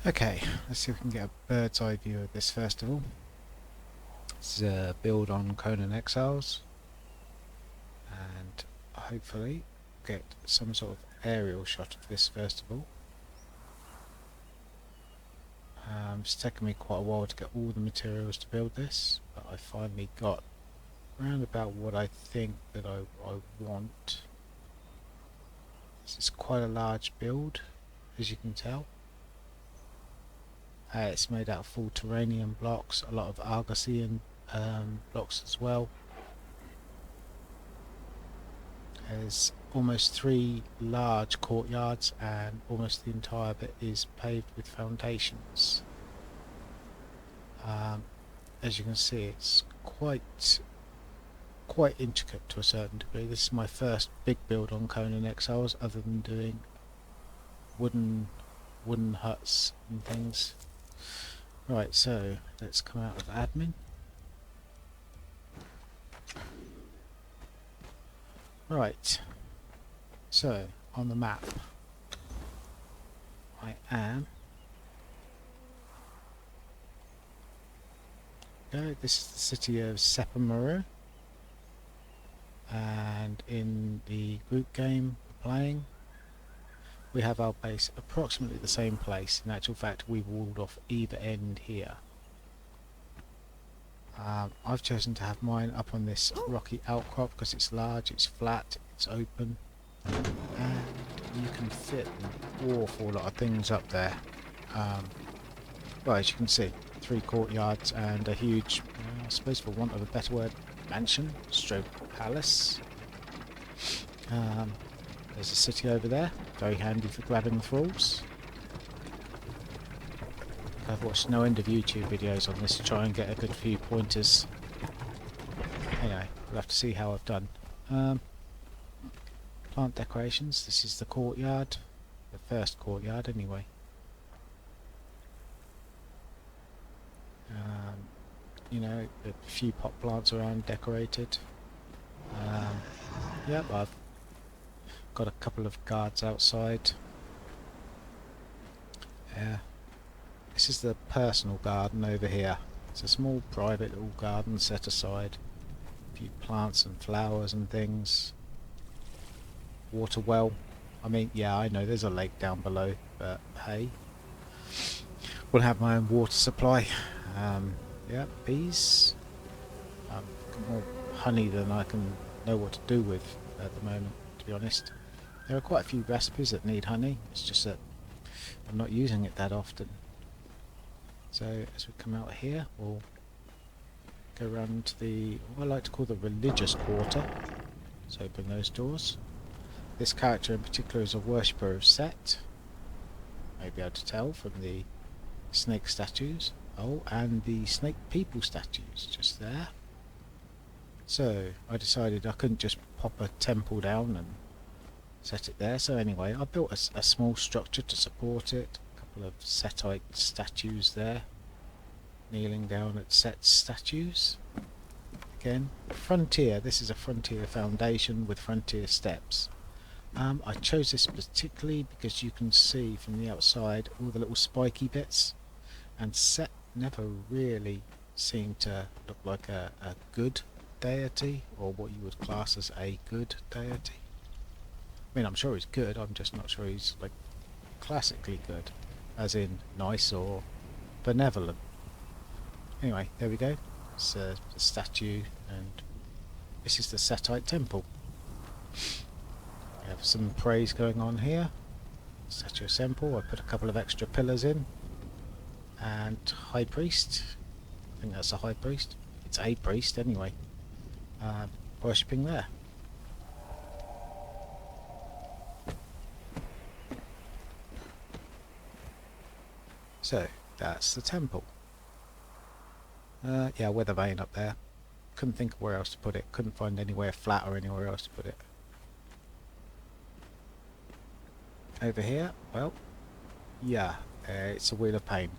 Okay, let's see if we can get a bird's eye view of this first of all. This is a build on Conan Exiles, and hopefully get some sort of aerial shot of this first of all. It's taken me quite a while to get all the materials to build this, but I finally got around about what I think that I want. This is quite a large build, as you can tell. It's made out of full turanian blocks, a lot of Argossean blocks as well. There's almost 3 large courtyards, and almost the entire bit is paved with foundations. As you can see, it's quite intricate to a certain degree. This is my first big build on Conan Exiles, other than doing wooden huts and things. Right, so let's come out of admin. Right, so on the map I am this is the city of Sepamaru, and in the group game we're playing, we have our base approximately the same place. In actual fact, we've walled off either end here. I've chosen to have mine up on this rocky outcrop because it's large, it's flat, it's open, and you can fit an awful lot of things up there. Well, as you can see, 3 courtyards and a huge, I suppose for want of a better word, mansion, stroke palace. There's a city over there, very handy for grabbing thralls. I've watched no end of YouTube videos on this to try and get a good few pointers. Anyway, we'll have to see how I've done. Plant decorations, this is the courtyard, the first courtyard anyway. You know, a few pot plants around decorated. Yep, I've got a couple of guards outside. This is the personal garden over here. It's a small private little garden set aside. A few plants and flowers and things. Water well. I mean, yeah, I know there's a lake down below, but hey. We'll have my own water supply. Yeah, bees. Got more honey than I can know what to do with at the moment, to be honest. There are quite a few recipes that need honey, it's just that I'm not using it that often. So as we come out here, we'll go around to the, what I like to call the religious quarter. Let's open those doors. This character in particular is a worshipper of Set. You may be able to tell from the snake statues. Oh, and the snake people statues just there. So I decided I couldn't just pop a temple down and set it there. So anyway, I built a small structure to support it. A couple of Setite statues there, kneeling down at Set's statues. Again, frontier. This is a frontier foundation with frontier steps. I chose this particularly because you can see from the outside all the little spiky bits, and Set never really seemed to look like a good deity, or what you would class as a good deity. I mean, I'm sure he's good, I'm just not sure he's like classically good, as in nice or benevolent. Anyway, there we go. It's a statue, and this is the Setite temple. We have some praise going on here. Statue of Semple. I put a couple of extra pillars in. And High Priest. I think that's a High Priest. It's a priest anyway. Worshipping there. So, that's the temple. Yeah, weather vane up there. Couldn't think of where else to put it. Couldn't find anywhere flat or anywhere else to put it. Over here, well, yeah, it's a Wheel of Pain.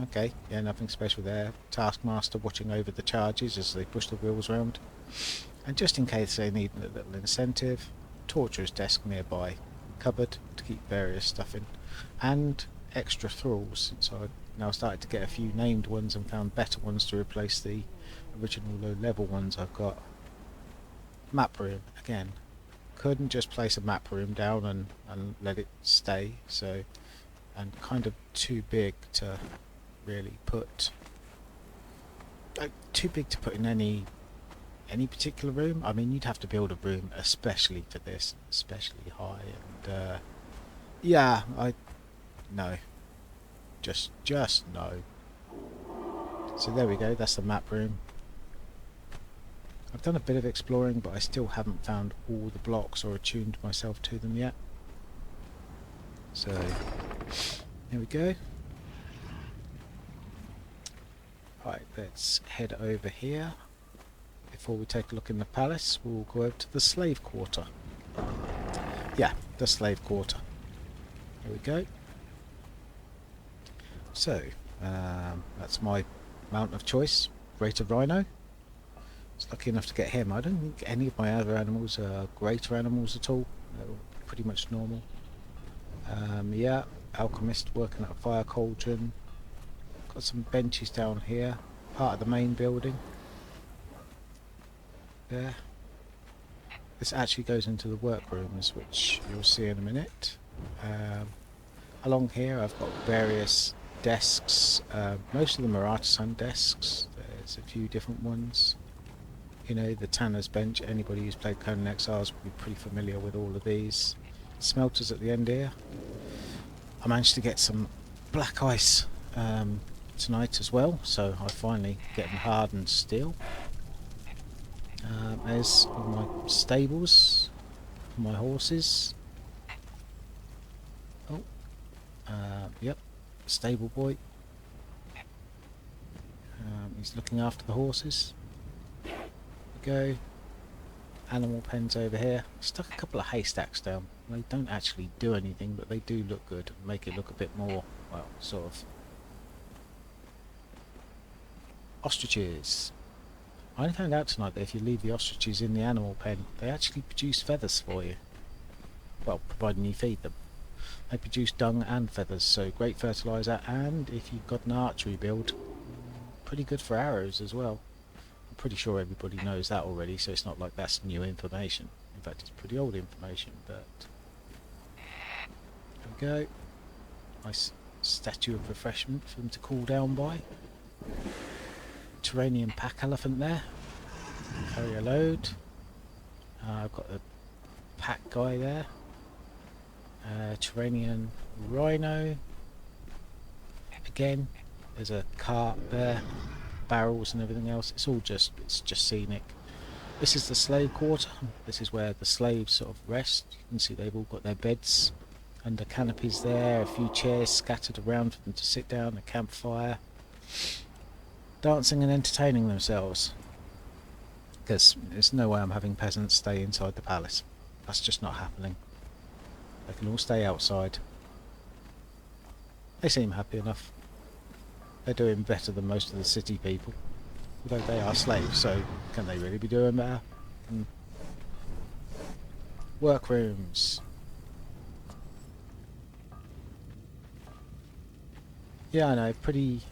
Okay, yeah, nothing special there. Taskmaster watching over the charges as they push the wheels around. And just in case they need a little incentive, torturer's desk nearby. Cupboard to keep various stuff in. And extra thralls, so I've now started to get a few named ones and found better ones to replace the original low level ones I've got. Map room, again. Couldn't just place a map room down and let it stay, so, and kind of too big to really put, too big to put in any particular room. I mean, you'd have to build a room especially for this, especially high, and yeah, no, just no. So there we go, that's the map room. I've done a bit of exploring, but I still haven't found all the blocks or attuned myself to them yet. So here we go. Right, let's head over here. Before we take a look in the palace, we'll go over to the slave quarter. Yeah, the slave quarter. Here we go. So, that's my mount of choice, Greater Rhino. I was lucky enough to get him. I don't think any of my other animals are greater animals at all. They're all pretty much normal. Yeah, alchemist working at a fire cauldron. Got some benches down here, part of the main building. There. This actually goes into the workrooms, which you'll see in a minute. Along here I've got various desks. Most of them are artisan desks. There's a few different ones. You know, the Tanner's bench. Anybody who's played Conan Exiles will be pretty familiar with all of these. Smelters at the end here. I managed to get some black ice tonight as well, so I'm finally getting hardened steel. There's all my stables for my horses. Oh, yep, stable boy. He's looking after the horses. There we go. Animal pens over here. Stuck a couple of haystacks down. They don't actually do anything, but they do look good and make it look a bit more, well, sort of. Ostriches. I only found out tonight that if you leave the ostriches in the animal pen, they actually produce feathers for you. Well, providing you feed them. They produce dung and feathers, so great fertiliser, and if you've got an archery build, pretty good for arrows as well. I'm pretty sure everybody knows that already, so it's not like that's new information. In fact, it's pretty old information, but... There we go. Nice statue of refreshment for them to cool down by. Turanian pack elephant there. Carry a load. I've got the pack guy there. Turanian rhino. Again, there's a cart there. Barrels and everything else. It's just scenic. This is the slave quarter. This is where the slaves sort of rest. You can see they've all got their beds under canopies there. A few chairs scattered around for them to sit down. A campfire. Dancing and entertaining themselves, because there's no way I'm having peasants stay inside the palace. That's just not happening. They can all stay outside. They seem happy enough. They're doing better than most of the city people, although they are slaves, so can they really be doing better? Workrooms. Yeah, I know, pretty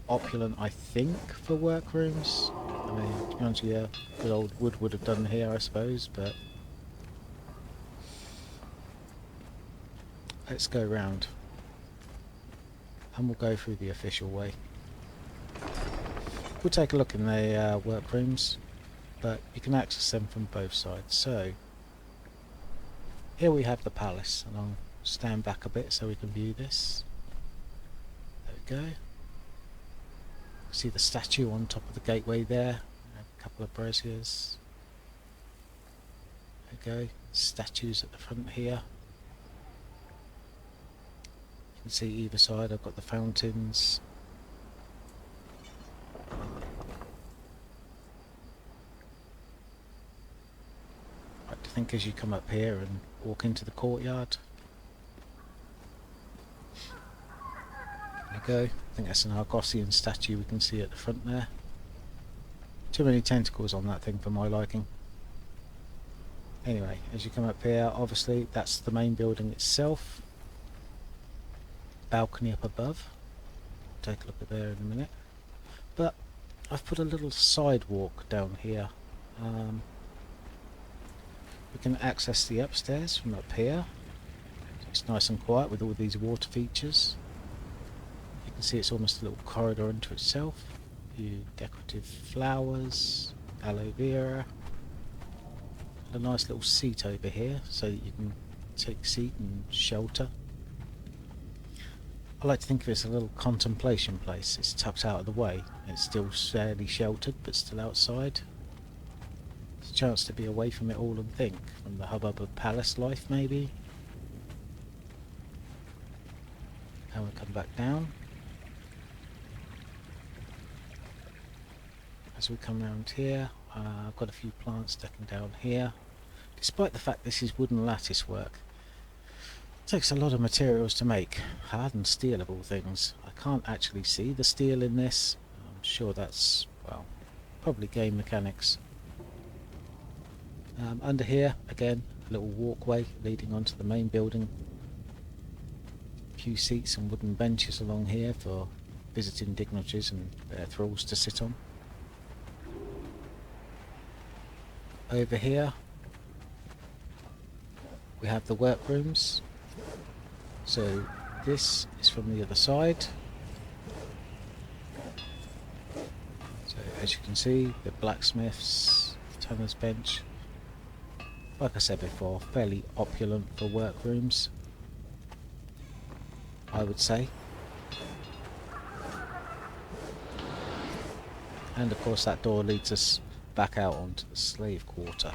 opulent, I think, for workrooms. I mean, to be honest with you, good old wood would have done here, I suppose, but... Let's go round. And we'll go through the official way. We'll take a look in the workrooms, but you can access them from both sides. So, here we have the palace, and I'll stand back a bit so we can view this. There we go. See the statue on top of the gateway there. A couple of braziers. There we go. Statues at the front here. You can see either side I've got the fountains. I like to think as you come up here and walk into the courtyard. There we go. I think that's an Argossean statue we can see at the front there. Too many tentacles on that thing for my liking. Anyway, as you come up here, obviously that's the main building itself. balcony up above. Take a look at there in a minute. But I've put a little sidewalk down here. We can access the upstairs from up here. It's nice and quiet with all these water features. You can see it's almost a little corridor into itself. A few decorative flowers, aloe vera. And a nice little seat over here so that you can take a seat and shelter. I like to think of it as a little contemplation place. It's tucked out of the way. It's still fairly sheltered but still outside. It's a chance to be away from it all and think, from the hubbub of palace life maybe. And we'll come back down. As we come around here, I've got a few plants sticking down here. Despite the fact this is wooden lattice work, it takes a lot of materials to make. Hardened steel of all things. I can't actually see the steel in this. I'm sure that's, well, probably game mechanics. Under here, again, a little walkway leading onto the main building. A few seats and wooden benches along here for visiting dignitaries and their thralls to sit on. Over here we have the workrooms. So this is from the other side. So as you can see, the blacksmiths, the tanner's bench. Like I said before, fairly opulent for workrooms, I would say. And of course that door leads us back out onto the slave quarter.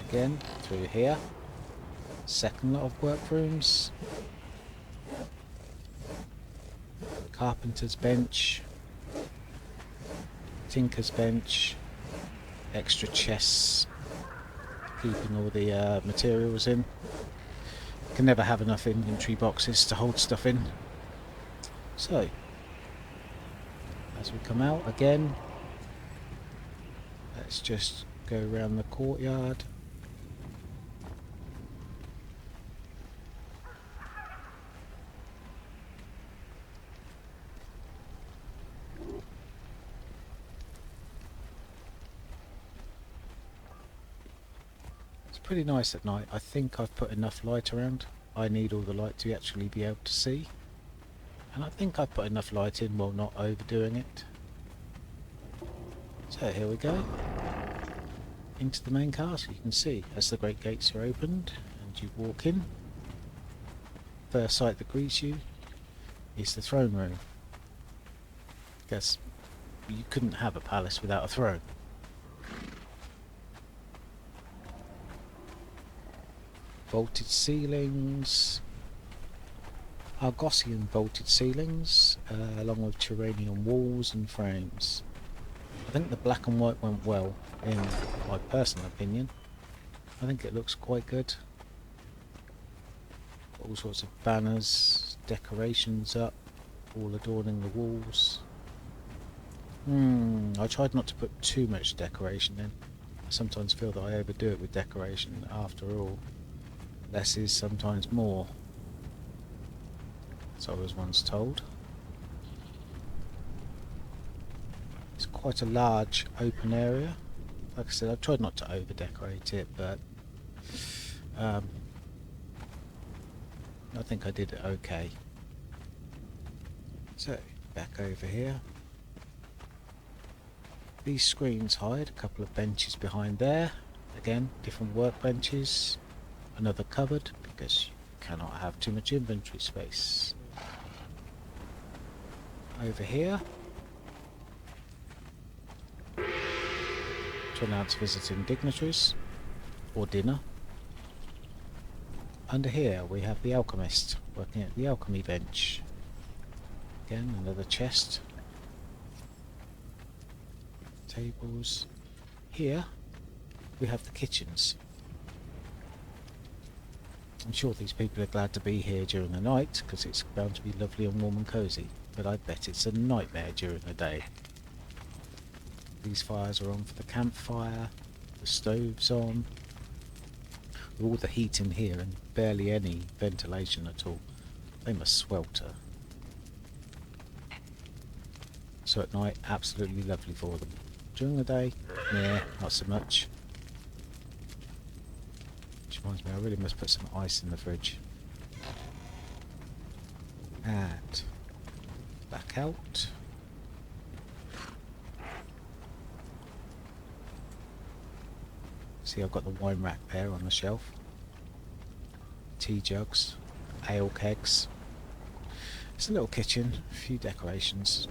Again, through here. Second lot of workrooms. Carpenter's bench. Tinker's bench. Extra chests. Keeping all the materials in. Can never have enough inventory boxes to hold stuff in. So, as we come out again, let's just go around the courtyard. It's pretty nice at night. I think I've put enough light around. I need all the light to actually be able to see. And I think I've put enough light in while not overdoing it. So here we go. Into the main castle. You can see as the great gates are opened and you walk in. First sight that greets you is the throne room. Because you couldn't have a palace without a throne. Vaulted ceilings. Argossean vaulted ceilings, along with turanian walls and frames. I think the black and white went well, in my personal opinion. I think it looks quite good. All sorts of banners, decorations up, all adorning the walls. I tried not to put too much decoration in. I sometimes feel that I overdo it with decoration. After all, less is sometimes more. So I was once told. It's quite a large open area. Like I said, I've tried not to over decorate it, but I think I did it okay. So back over here. These screens hide a couple of benches behind there. Again, different workbenches. Another cupboard because you cannot have too much inventory space. Over here to announce visiting dignitaries or dinner. Under here we have the alchemist working at the alchemy bench. Again, another chest. Tables. Here we have the kitchens. I'm sure these people are glad to be here during the night because it's bound to be lovely and warm and cosy. But I bet it's a nightmare during the day. These fires are on for the campfire, the stove's on. With all the heat in here and barely any ventilation at all, they must swelter. So at night, absolutely lovely for them. During the day, yeah, not so much. Which reminds me, I really must put some ice in the fridge. And back out. See, I've got the wine rack there on the shelf. Tea jugs, ale kegs. It's a little kitchen, a few decorations.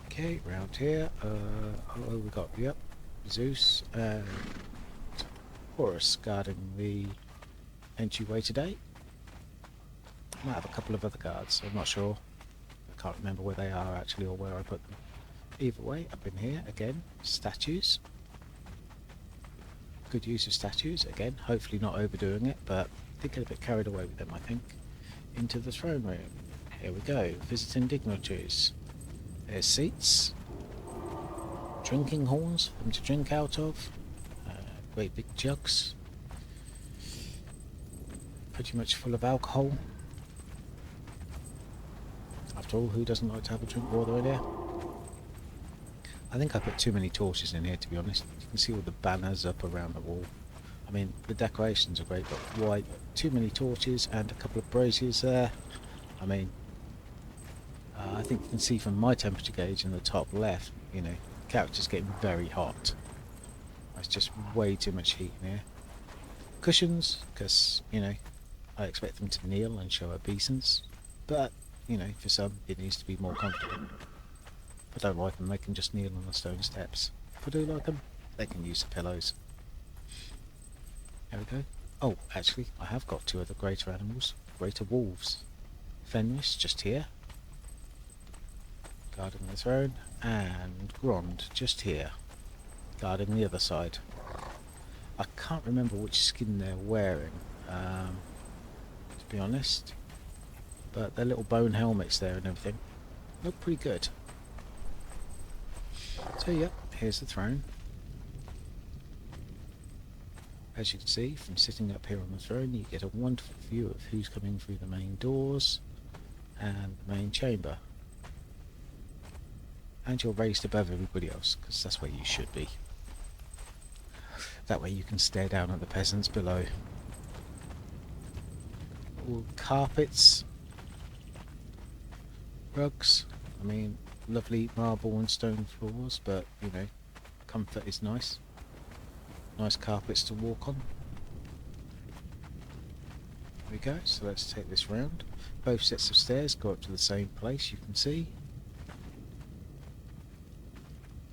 Okay, round here, oh, we got, yep, Zeus and Horus guarding the entryway today. Might have a couple of other guards, I'm not sure. I can't remember where they are actually or where I put them. Either way, up in here, again, statues. Good use of statues, again, hopefully not overdoing it, but did get a bit carried away with them, I think. Into the throne room. Here we go, visiting dignitaries. There's seats, drinking horns for them to drink out of, great big jugs, pretty much full of alcohol. After all, who doesn't like to have a drink while they're in here? I think I put too many torches in here, to be honest. You can see all the banners up around the wall. I mean, the decorations are great, but why too many torches and a couple of braziers there? I mean, I think you can see from my temperature gauge in the top left, you know, the character's getting very hot. There's just way too much heat in here. Cushions, because, you know, I expect them to kneel and show obeisance, but, you know, for some it needs to be more comfortable. If I don't like them, they can just kneel on the stone steps. If I do like them, they can use the pillows. There we go. Oh, actually, I have got two other greater animals. Greater wolves. Fenris, just here, guarding the throne, and Grond, just here, guarding the other side. I can't remember which skin they're wearing, to be honest, but their little bone helmets there and everything look pretty good. So yep, here's the throne. As you can see, from sitting up here on the throne, you get a wonderful view of who's coming through the main doors and the main chamber. And you're raised above everybody else, because that's where you should be. That way you can stare down at the peasants below. All carpets, rugs, I mean, lovely marble and stone floors, but, you know, comfort is nice. Nice carpets to walk on. There we go, so let's take this round. Both sets of stairs go up to the same place, you can see.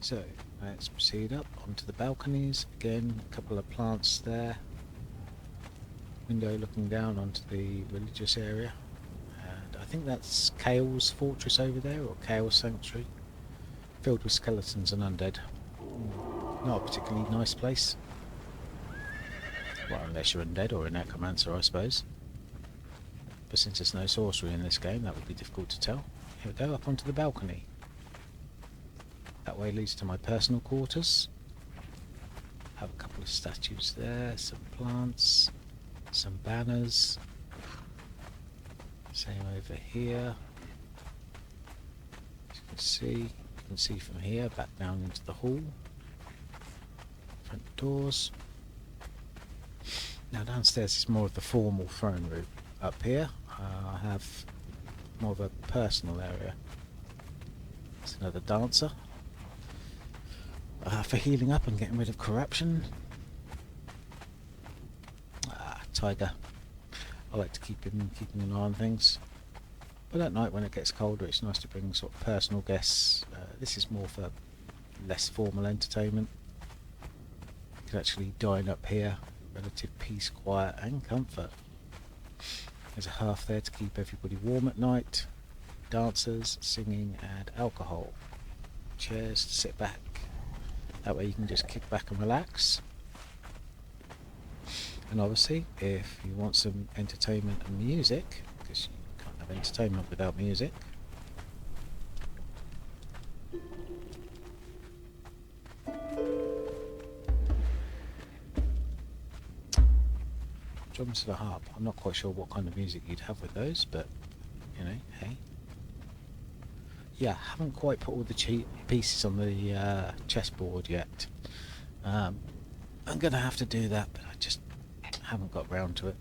So, let's proceed up onto the balconies. Again, a couple of plants there. Window looking down onto the religious area. And I think that's Kale's fortress over there, or Kale's sanctuary. Filled with skeletons and undead. Not a particularly nice place. Well, unless you're undead or a necromancer, I suppose. But since there's no sorcery in this game, that would be difficult to tell. Here we go, up onto the balcony. That way leads to my personal quarters. Have a couple of statues there, some plants, some banners. Same over here. As you can see from here, back down into the hall. Front doors. Now downstairs is more of the formal throne room. Up here I have more of a personal area. There's another dancer. For healing up and getting rid of corruption. Tiger. I like to keeping an eye on things. But at night when it gets colder, it's nice to bring sort of personal guests. This is more for less formal entertainment. You can actually dine up here. Relative peace, quiet and comfort. There's a hearth there to keep everybody warm at night. Dancers, singing and alcohol. Chairs to sit back. That way you can just kick back and relax. And obviously, if you want some entertainment and music, because you can't have entertainment without music, drums and a harp. I'm not quite sure what kind of music you'd have with those, but you know, hey. Yeah, haven't quite put all the pieces on the chessboard yet. I'm gonna have to do that, but I just haven't got round to it.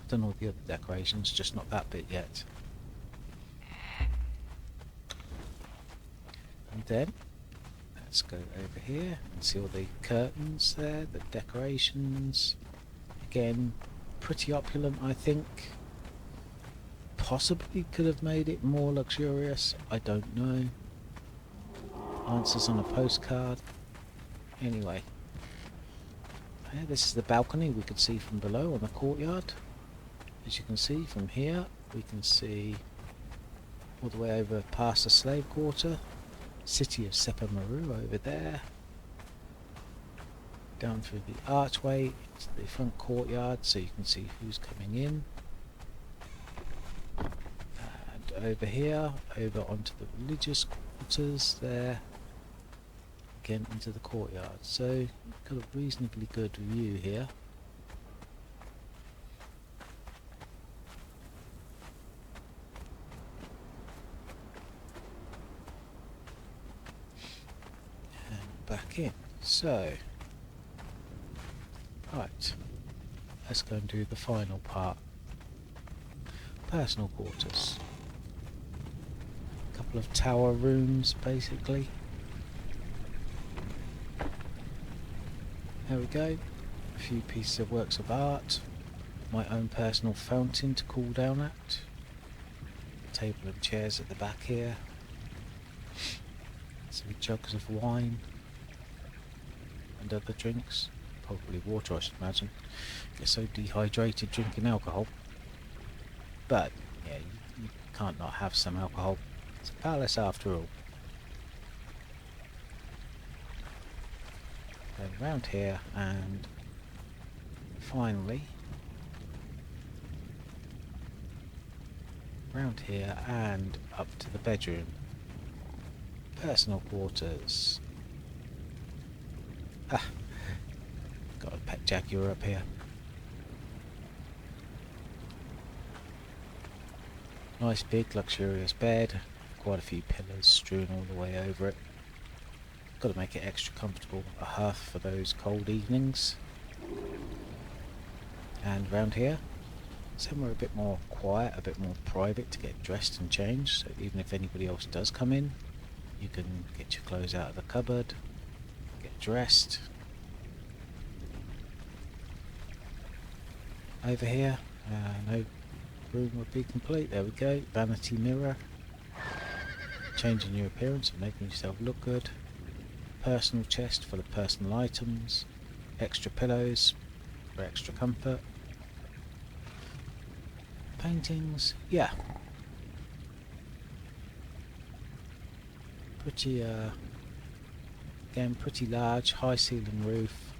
I've done all the other decorations, just not that bit yet. And then let's go over here and see all the curtains there, the decorations. Again, pretty opulent, I think. Possibly could have made it more luxurious, I don't know. Answers on a postcard. Anyway, yeah, this is the balcony we could see from below on the courtyard. As you can see from here, we can see all the way over past the slave quarter, city of Sepamaru over there, down through the archway into the front courtyard so you can see who's coming in. Over here, over onto the religious quarters there, again into the courtyard. So you've got a reasonably good view here. And back in. So, right, let's go and do the final part. Personal quarters. Couple of tower rooms basically. There we go. A few pieces of works of art. My own personal fountain to cool down at. Table and chairs at the back here. Some jugs of wine and other drinks. Probably water, I should imagine. Get so dehydrated drinking alcohol. But yeah, you can't not have some alcohol. It's a palace after all. Then round here and finally round here and up to the bedroom. Personal quarters. Ah, got a pet jaguar up here. Nice big luxurious bed. Quite a few pillows strewn all the way over it. Got to make it extra comfortable. A hearth for those cold evenings. And round here, somewhere a bit more quiet, a bit more private to get dressed and changed. So even if anybody else does come in, you can get your clothes out of the cupboard, get dressed. Over here, no room would be complete. There we go. Vanity mirror. Changing your appearance and making yourself look good. Personal chest full of personal items. Extra pillows for extra comfort. Paintings. Yeah. Pretty, again, pretty large, high ceiling roof.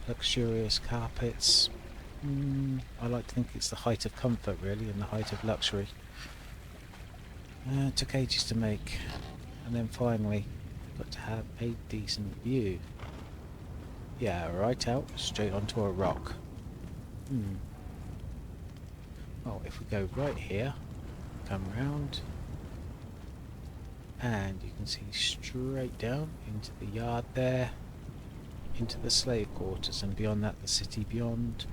Luxurious carpets. I like to think it's the height of comfort really and the height of luxury. Took ages to make, and then finally got to have a decent view. Yeah, right out straight onto a rock. Well, if we go right here, come round, and you can see straight down into the yard there, into the slave quarters, and beyond that the city beyond,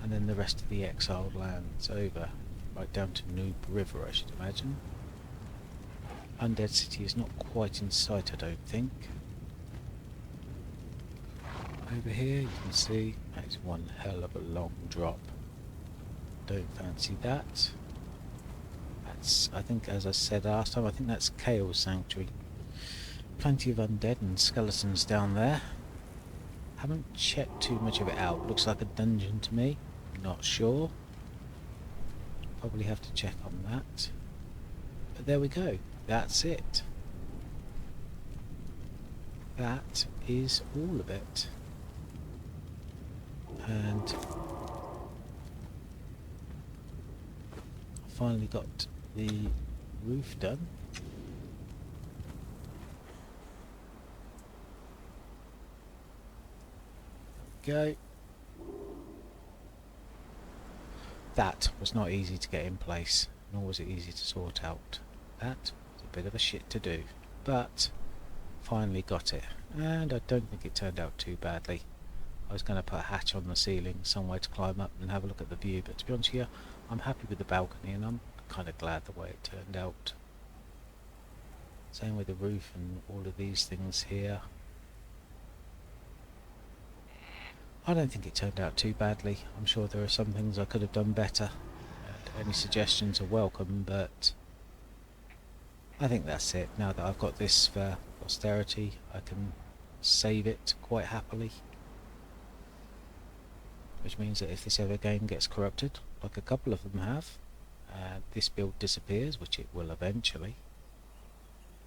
and then the rest of the exiled lands over. Right down to Noob River, I should imagine. Undead City is not quite in sight, I don't think. Over here you can see that's one hell of a long drop. Don't fancy that. That's, I think, as I said last time, I think that's Chaos Sanctuary. Plenty of undead and skeletons down there. Haven't checked too much of it out. Looks like a dungeon to me. Not sure. Probably have to check on that. But there we go. That's it. That is all of it. And I finally got the roof done. go. That was not easy to get in place, nor was it easy to sort out. That was a bit of a shit to do, but finally got it, and I don't think it turned out too badly. I was going to put a hatch on the ceiling, somewhere to climb up and have a look at the view, but to be honest with you, I'm happy with the balcony and I'm kind of glad the way it turned out. Same with the roof and all of these things here. I don't think it turned out too badly. I'm sure there are some things I could have done better, and any suggestions are welcome, but I think that's it. Now that I've got this for posterity, I can save it quite happily. Which means that if this ever game gets corrupted, like a couple of them have, and this build disappears, which it will eventually,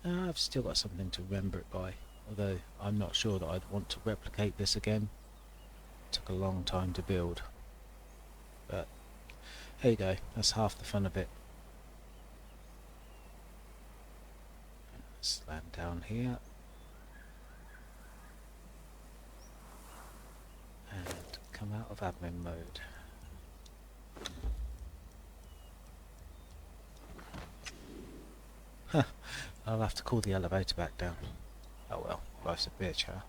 I've still got something to remember it by, although I'm not sure that I'd want to replicate this again. It took a long time to build, but there you go, that's half the fun of it. Let's land down here, and come out of admin mode. Huh, I'll have to call the elevator back down. Oh well, life's a bitch, huh?